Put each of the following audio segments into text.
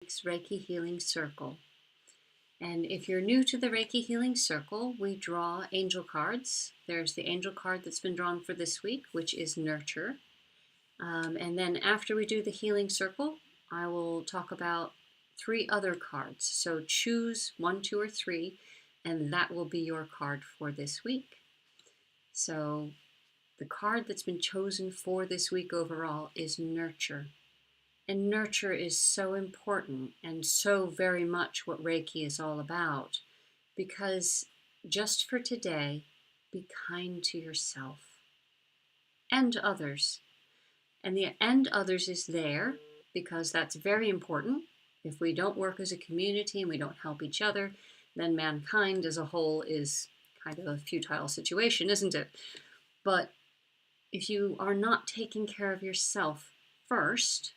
It's Reiki Healing Circle. And if you're new to the Reiki Healing Circle, we draw angel cards. There's the angel card that's been drawn for this week, which is Nurture. And then after we do the Healing Circle, I will talk about 3 other cards. So choose 1, 2, or 3, and that will be your card for this week. So the card that's been chosen for this week overall is Nurture. And nurture is so important and so very much what Reiki is all about, because just for today, be kind to yourself and others. And the and others is there because that's very important. If we don't work as a community and we don't help each other, then mankind as a whole is kind of a futile situation, isn't it? But if you are not taking care of yourself first,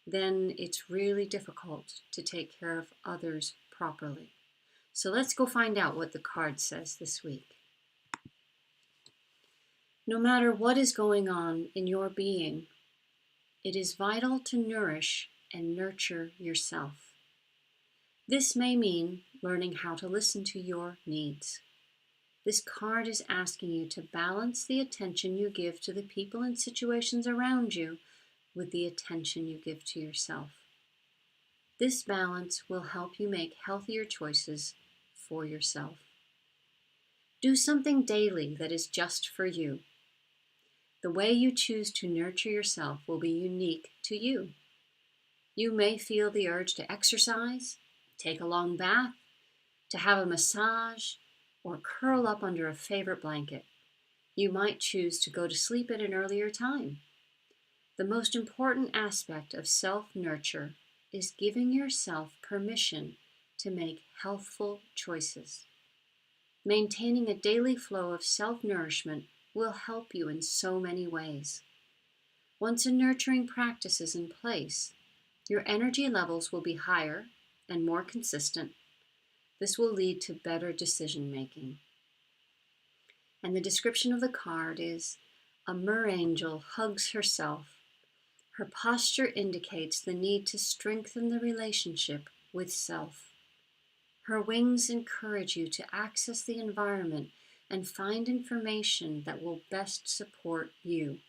then it's really difficult to take care of others properly. So let's go find out what the card says this week. No matter what is going on in your being, it is vital to nourish and nurture yourself. This may mean learning how to listen to your needs. This card is asking you to balance the attention you give to the people and situations around you with the attention you give to yourself. This balance will help you make healthier choices for yourself. Do something daily that is just for you. The way you choose to nurture yourself will be unique to you. You may feel the urge to exercise, take a long bath, to have a massage, or curl up under a favorite blanket. You might choose to go to sleep at an earlier time. The most important aspect of self-nurture is giving yourself permission to make healthful choices. Maintaining a daily flow of self-nourishment will help you in so many ways. Once a nurturing practice is in place, your energy levels will be higher and more consistent. This will lead to better decision making. And the description of the card is: a merangel hugs herself. Her posture indicates the need to strengthen the relationship with self. Her wings encourage you to access the environment and find information that will best support you.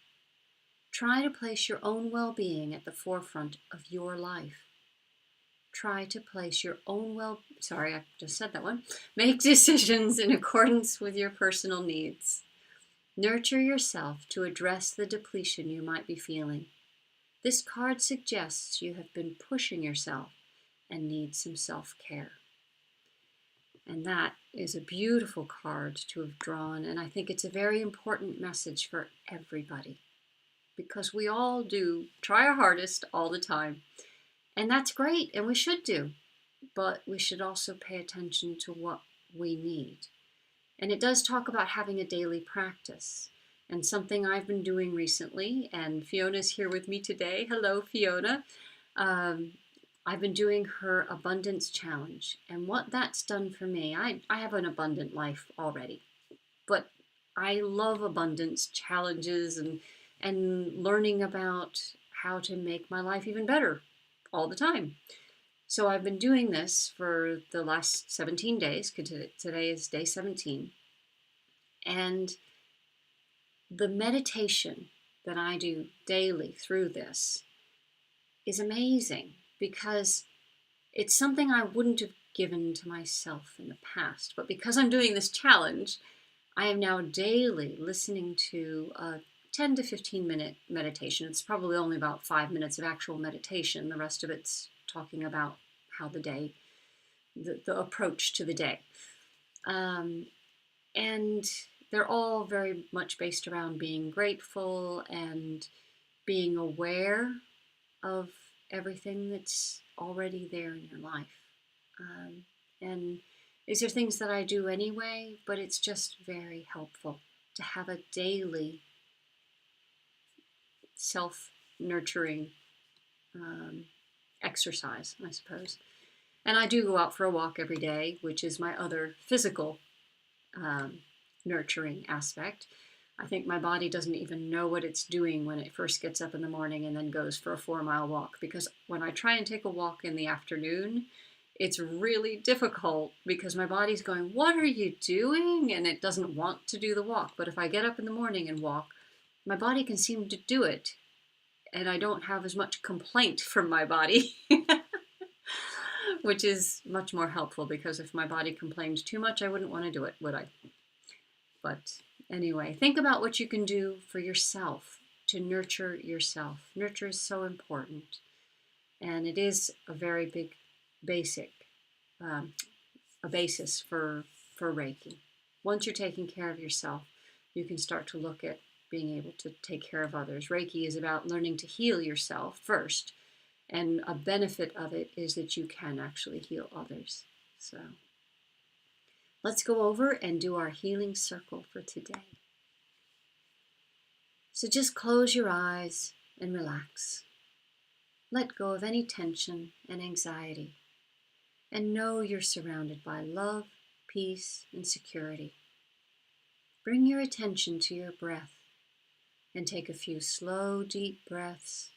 Try to place your own well-being at the forefront of your life. Try to place your own Make decisions in accordance with your personal needs. Nurture yourself to address the depletion you might be feeling. This card suggests you have been pushing yourself and need some self-care. And that is a beautiful card to have drawn, and I think it's a very important message for everybody, because we all do try our hardest all the time. And that's great, and we should do, but we should also pay attention to what we need. And it does talk about having a daily practice. And something I've been doing recently, and Fiona's here with me today. Hello, Fiona. I've been doing her abundance challenge. And what that's done for me, I have an abundant life already. But I love abundance challenges and learning about how to make my life even better all the time. So I've been doing this for the last 17 days. Today is day 17. And the meditation that I do daily through this is amazing, because it's something I wouldn't have given to myself in the past. But because I'm doing this challenge, I am now daily listening to a 10 to 15 minute meditation. It's probably only about 5 minutes of actual meditation. The rest of it's talking about how the day, the approach to the day. And they're all very much based around being grateful and being aware of everything that's already there in your life. And these are things that I do anyway, but it's just very helpful to have a daily self-nurturing exercise, I suppose. And I do go out for a walk every day, which is my other physical nurturing aspect. I think my body doesn't even know what it's doing when it first gets up in the morning and then goes for a 4-mile walk. Because when I try and take a walk in the afternoon, it's really difficult because my body's going, "What are you doing?" And it doesn't want to do the walk. But if I get up in the morning and walk, my body can seem to do it. And I don't have as much complaint from my body, which is much more helpful, because if my body complained too much, I wouldn't want to do it, would I? But anyway, think about what you can do for yourself to nurture yourself. Nurture is so important, and it is a very big basic, um, a basis for Reiki. Once you're taking care of yourself, you can start to look at being able to take care of others. Reiki is about learning to heal yourself first, and a benefit of it is that you can actually heal others. So let's go over and do our healing circle for today. So just close your eyes and relax. Let go of any tension and anxiety, and know you're surrounded by love, peace, and security. Bring your attention to your breath and take a few slow, deep breaths.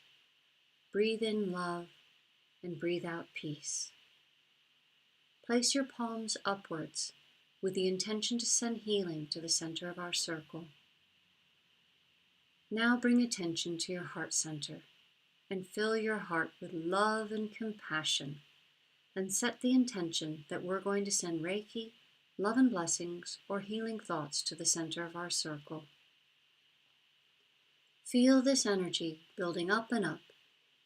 Breathe in love and breathe out peace. Place your palms upwards with the intention to send healing to the center of our circle. Now bring attention to your heart center and fill your heart with love and compassion, and set the intention that we're going to send Reiki, love and blessings, or healing thoughts to the center of our circle. Feel this energy building up and up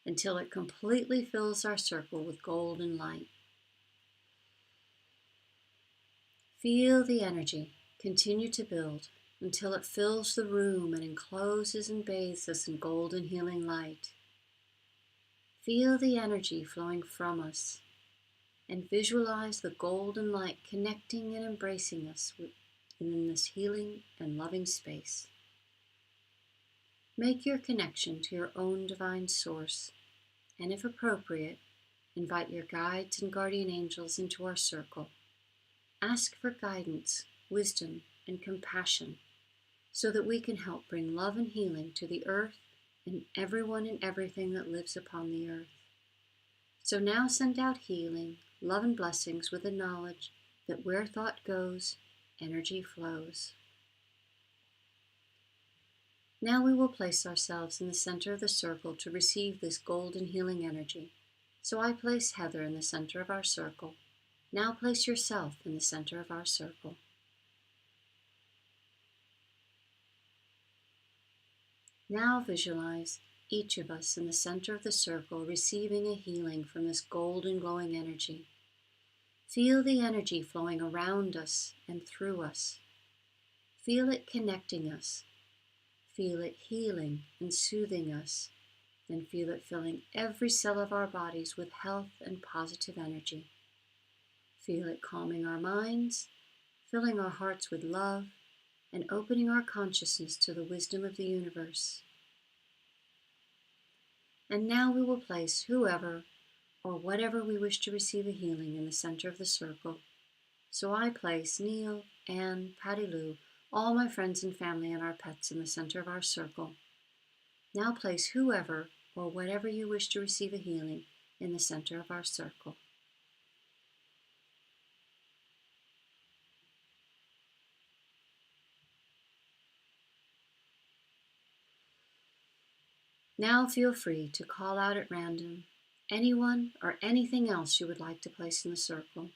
until it completely fills our circle with golden light. Feel the energy continue to build until it fills the room and encloses and bathes us in golden healing light. Feel the energy flowing from us and visualize the golden light connecting and embracing us in this healing and loving space. Make your connection to your own divine source, and if appropriate, invite your guides and guardian angels into our circle. Ask for guidance, wisdom, and compassion so that we can help bring love and healing to the earth and everyone and everything that lives upon the earth. So now send out healing, love, and blessings with the knowledge that where thought goes, energy flows. Now we will place ourselves in the center of the circle to receive this golden healing energy. So I place Heather in the center of our circle. Now place yourself in the center of our circle. Now visualize each of us in the center of the circle receiving a healing from this golden glowing energy. Feel the energy flowing around us and through us. Feel it connecting us. Feel it healing and soothing us. And feel it filling every cell of our bodies with health and positive energy. Feel it calming our minds, filling our hearts with love, and opening our consciousness to the wisdom of the universe. And now we will place whoever or whatever we wish to receive a healing in the center of the circle. So I place Neil, Anne, Patty Lou, all my friends and family and our pets in the center of our circle. Now place whoever or whatever you wish to receive a healing in the center of our circle. Now feel free to call out at random anyone or anything else you would like to place in the circle.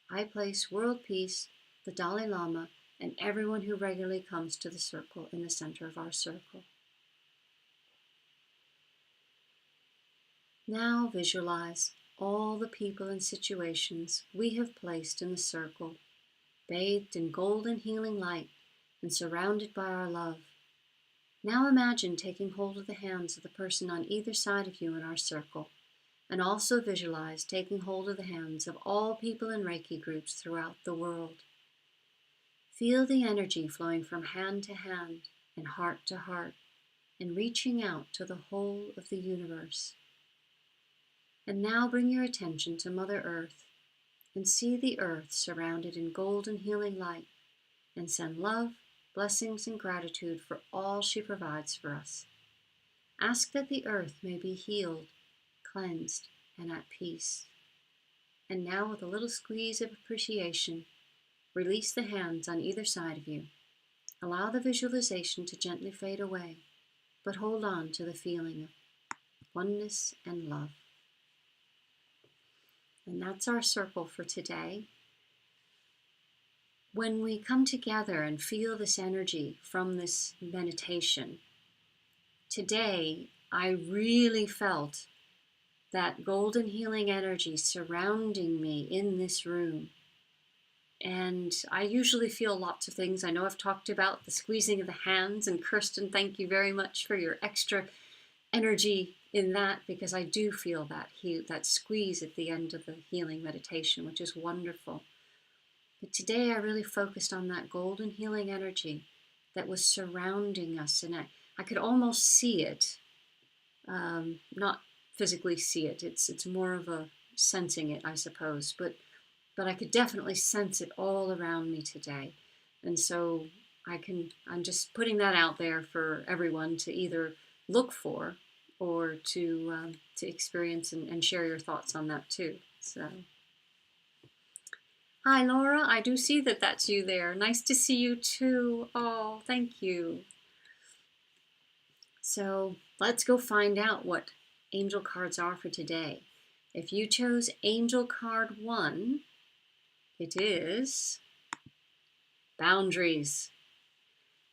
I place world peace, the Dalai Lama, and everyone who regularly comes to the circle in the center of our circle. Now visualize all the people and situations we have placed in the circle, bathed in golden healing light and surrounded by our love. Now imagine taking hold of the hands of the person on either side of you in our circle, and also visualize taking hold of the hands of all people in Reiki groups throughout the world. Feel the energy flowing from hand to hand and heart to heart, and reaching out to the whole of the universe. And now bring your attention to Mother Earth, and see the earth surrounded in golden healing light, and send love, blessings and gratitude for all she provides for us. Ask that the earth may be healed, cleansed, and at peace. And now, with a little squeeze of appreciation, release the hands on either side of you. Allow the visualization to gently fade away, but hold on to the feeling of oneness and love. And that's our circle for today. When we come together and feel this energy from this meditation, today I really felt that golden healing energy surrounding me in this room. And I usually feel lots of things. I know I've talked about the squeezing of the hands, and Kirsten, thank you very much for your extra energy in that, because I do feel that squeeze at the end of the healing meditation, which is wonderful. But today I really focused on that golden healing energy that was surrounding us, and I could almost see it, not physically see it. It's more of a sensing it, I suppose, but I could definitely sense it all around me today. And so I'm just putting that out there for everyone to either look for or to experience and share your thoughts on that too. So, hi Laura, I do see that that's you there. Nice to see you too. Oh, thank you. So let's go find out what angel cards are for today. If you chose angel card 1, it is boundaries.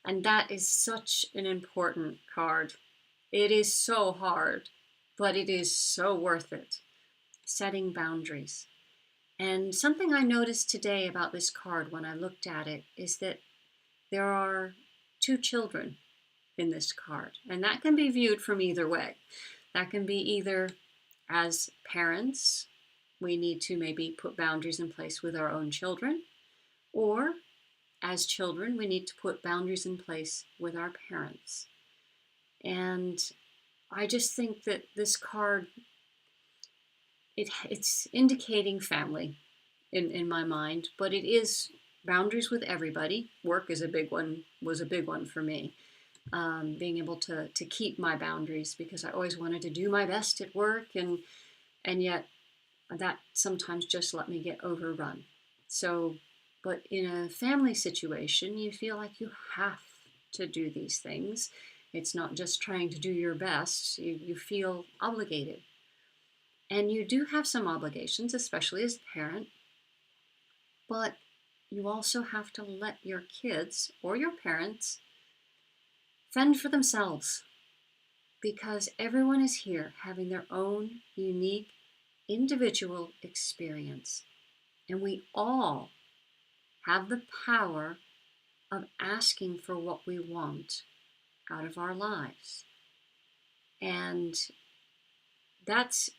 And that is such an important card. It is so hard, but it is so worth it. Setting boundaries. And something I noticed today about this card when I looked at it is that there are 2 children in this card. And that can be viewed from either way. That can be either as parents, we need to maybe put boundaries in place with our own children, or as children, we need to put boundaries in place with our parents. And I just think that this card, it's indicating family in my mind, but it is boundaries with everybody. Work is was a big one for me. Being able to keep my boundaries, because I always wanted to do my best at work, and yet that sometimes just let me get overrun. So, but in a family situation, you feel like you have to do these things. It's not just trying to do your best. You feel obligated. And you do have some obligations, especially as a parent, but you also have to let your kids or your parents fend for themselves, because everyone is here having their own unique individual experience. And we all have the power of asking for what we want out of our lives. And that's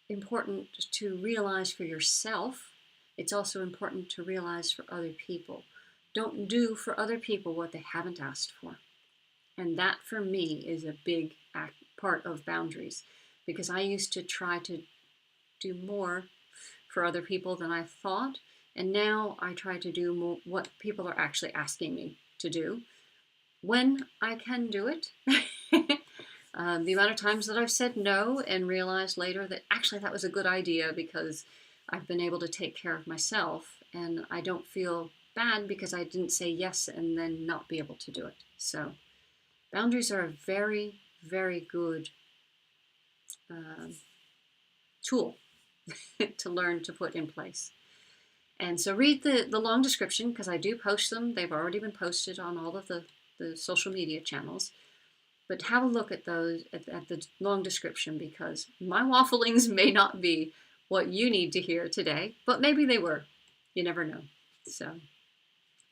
important to realize for yourself. It's also important to realize for other people. Don't do for other people what they haven't asked for. And that for me is a big part of boundaries, because I used to try to do more for other people than I thought. And now I try to do more what people are actually asking me to do when I can do it. The amount of times that I've said no and realized later that actually that was a good idea, because I've been able to take care of myself, and I don't feel bad because I didn't say yes and then not be able to do it. So boundaries are a very, very good tool to learn to put in place. And so read the long description, because I do post them. They've already been posted on all of the social media channels. But have a look at those, at the long description, because my wafflings may not be what you need to hear today, but maybe they were. You never know. So,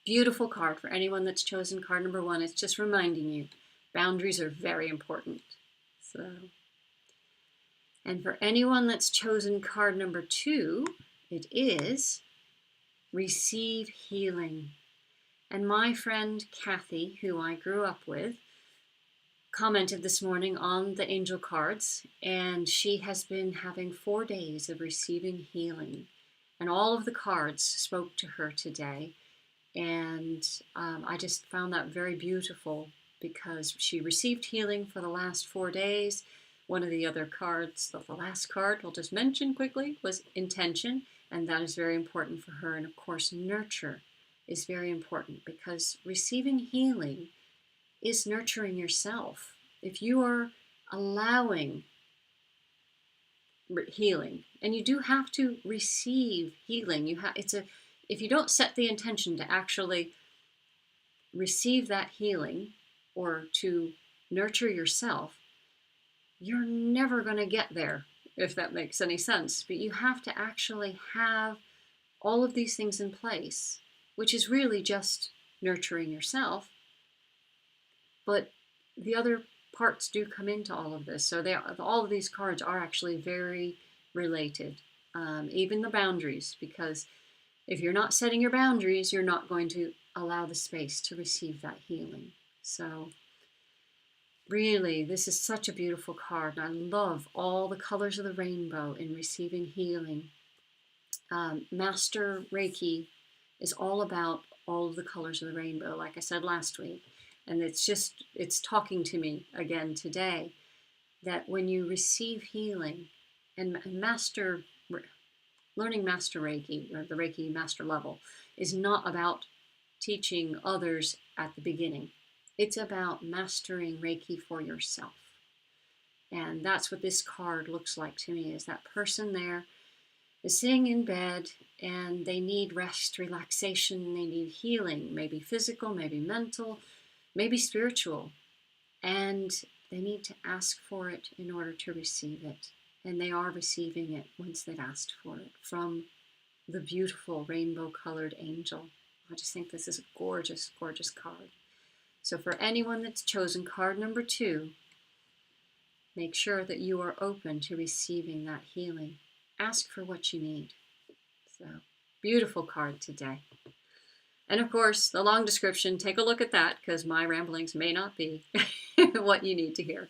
beautiful card for anyone that's chosen card number 1. It's just reminding you, boundaries are very important. So, and for anyone that's chosen card number 2, it is receive healing. And my friend Kathy, who I grew up with, commented this morning on the angel cards, and she has been having 4 days of receiving healing. And all of the cards spoke to her today. And I just found that very beautiful because she received healing for the last 4 days. One of the other cards, the last card I'll just mention quickly, was intention, and that is very important for her. And of course, nurture is very important because receiving healing is nurturing yourself. If you are allowing healing, and you do have to receive healing, if you don't set the intention to actually receive that healing or to nurture yourself, you're never going to get there, if that makes any sense. But you have to actually have all of these things in place, which is really just nurturing yourself. But the other parts do come into all of this. So all of these cards are actually very related, even the boundaries, because if you're not setting your boundaries, you're not going to allow the space to receive that healing. So really, this is such a beautiful card. And I love all the colors of the rainbow in receiving healing. Master Reiki is all about all of the colors of the rainbow, like I said last week. And it's talking to me again today that when you receive healing and learning Master Reiki, or the Reiki Master level, is not about teaching others at the beginning. It's about mastering Reiki for yourself. And that's what this card looks like to me, is that person there is sitting in bed and they need rest, relaxation, they need healing, maybe physical, maybe mental, maybe spiritual. And they need to ask for it in order to receive it. And they are receiving it once they've asked for it from the beautiful rainbow-colored angel. I just think this is a gorgeous, gorgeous card. So for anyone that's chosen card number 2, make sure that you are open to receiving that healing. Ask for what you need. So, beautiful card today. And of course, the long description, take a look at that, because my ramblings may not be what you need to hear.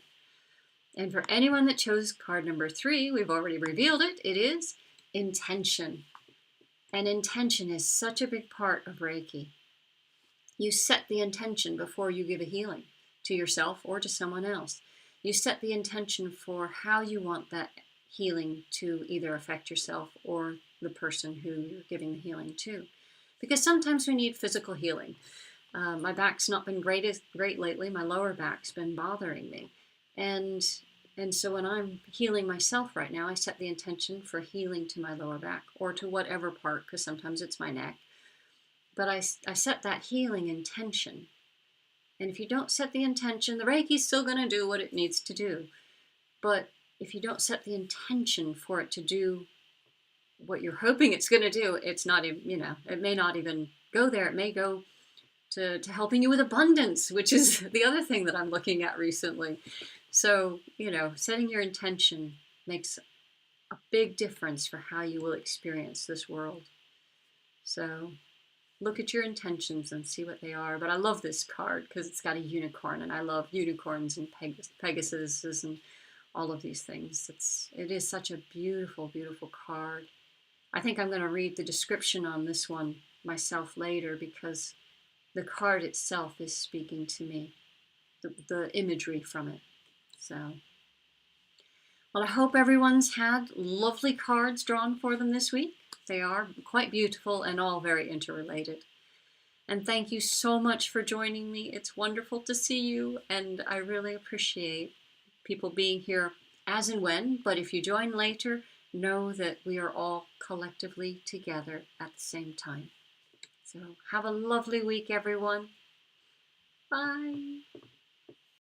And for anyone that chose card number 3, we've already revealed it. It is intention. And intention is such a big part of Reiki. You set the intention before you give a healing to yourself or to someone else. You set the intention for how you want that healing to either affect yourself or the person who you're giving the healing to. Because sometimes we need physical healing. My back's not been great lately. My lower back's been bothering me. And so when I'm healing myself right now, I set the intention for healing to my lower back or to whatever part, because sometimes it's my neck. But I set that healing intention. And if you don't set the intention, the Reiki's still going to do what it needs to do. But if you don't set the intention for it to do what you're hoping it's going to do, it's not even, it may not even go there. It may go to helping you with abundance, which is the other thing that I'm looking at recently. So, setting your intention makes a big difference for how you will experience this world. So look at your intentions and see what they are. But I love this card because it's got a unicorn, and I love unicorns and Pegasuses and all of these things. It is such a beautiful, beautiful card. I think I'm going to read the description on this one myself later, because the card itself is speaking to me, the imagery from it. So, well, I hope everyone's had lovely cards drawn for them this week. They are quite beautiful and all very interrelated. And thank you so much for joining me. It's wonderful to see you, and I really appreciate people being here as and when. But if you join later, know that we are all collectively together at the same time. So have a lovely week, everyone. Bye.